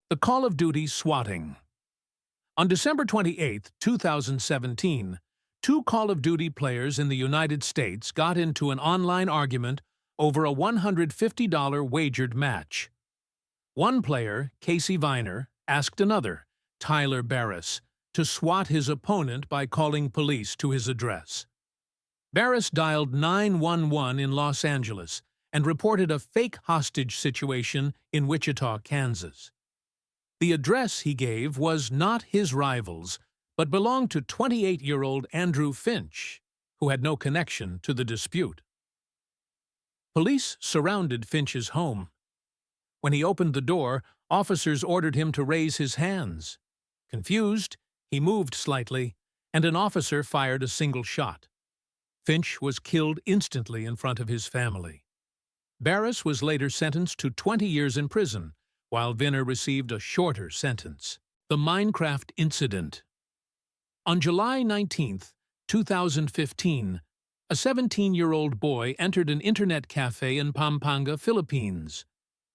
The Call of Duty Swatting. On December 28, 2017, two Call of Duty players in the United States got into an online argument over a $150 wagered match. One player, Casey Viner, asked another, Tyler Barris, to swat his opponent by calling police to his address. Barris dialed 911 in Los Angeles and reported a fake hostage situation in Wichita, Kansas. The address he gave was not his rival's, but belonged to 28-year-old Andrew Finch, who had no connection to the dispute. Police surrounded Finch's home. When he opened the door, officers ordered him to raise his hands. Confused, he moved slightly, and an officer fired a single shot. Finch was killed instantly in front of his family. Barris was later sentenced to 20 years in prison, while Viner received a shorter sentence. The Minecraft Incident. On July 19, 2015, a 17-year-old boy entered an internet cafe in Pampanga, Philippines.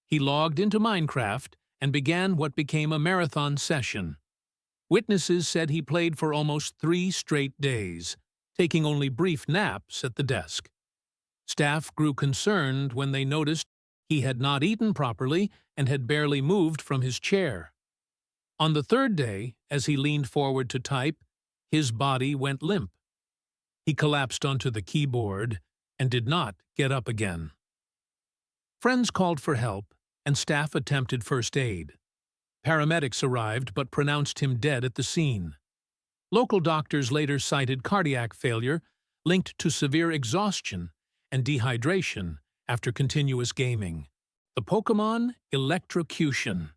He logged into Minecraft and began what became a marathon session. Witnesses said he played for almost 3 straight days, taking only brief naps at the desk. Staff grew concerned when they noticed he had not eaten properly and had barely moved from his chair. On the third day, as he leaned forward to type, his body went limp. He collapsed onto the keyboard and did not get up again. Friends called for help, and staff attempted first aid. Paramedics arrived but pronounced him dead at the scene. Local doctors later cited cardiac failure linked to severe exhaustion and dehydration after continuous gaming. The Pokemon Electrocution.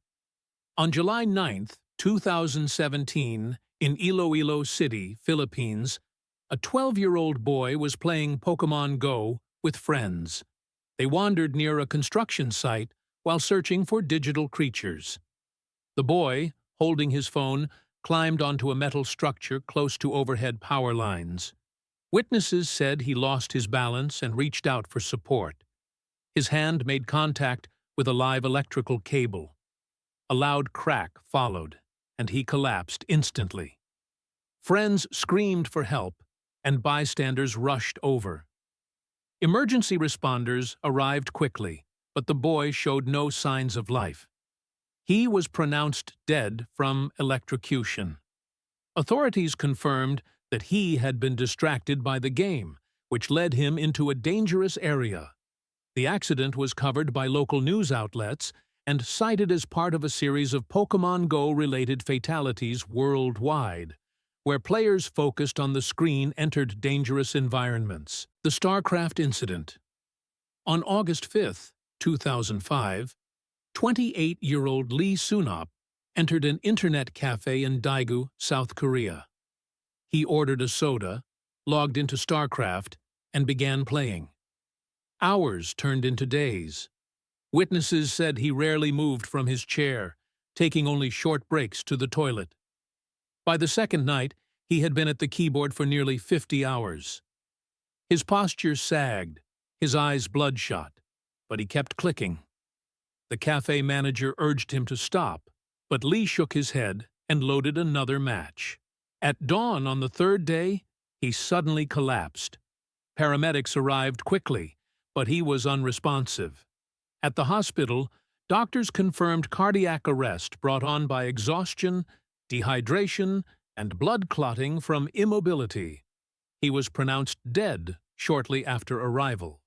On July 9, 2017, in Iloilo City, Philippines, a 12-year-old boy was playing Pokemon Go with friends. They wandered near a construction site while searching for digital creatures. The boy, holding his phone, climbed onto a metal structure close to overhead power lines. Witnesses said he lost his balance and reached out for support. His hand made contact with a live electrical cable. A loud crack followed, and he collapsed instantly. Friends screamed for help, and bystanders rushed over. Emergency responders arrived quickly, but the boy showed no signs of life. He was pronounced dead from electrocution. Authorities confirmed that he had been distracted by the game, which led him into a dangerous area. The accident was covered by local news outlets and cited as part of a series of Pokemon Go-related fatalities worldwide, where players focused on the screen entered dangerous environments. The Starcraft Incident. On August 5, 2005, 28-year-old Lee Sunop entered an internet cafe in Daegu, South Korea. He ordered a soda, logged into StarCraft, and began playing. Hours turned into days. Witnesses said he rarely moved from his chair, taking only short breaks to the toilet. By the second night, he had been at the keyboard for nearly 50 hours. His posture sagged, his eyes bloodshot, but he kept clicking. The cafe manager urged him to stop, but Lee shook his head and loaded another match. At dawn on the third day, he suddenly collapsed. Paramedics arrived quickly, but he was unresponsive. At the hospital, doctors confirmed cardiac arrest brought on by exhaustion, dehydration, and blood clotting from immobility. He was pronounced dead shortly after arrival.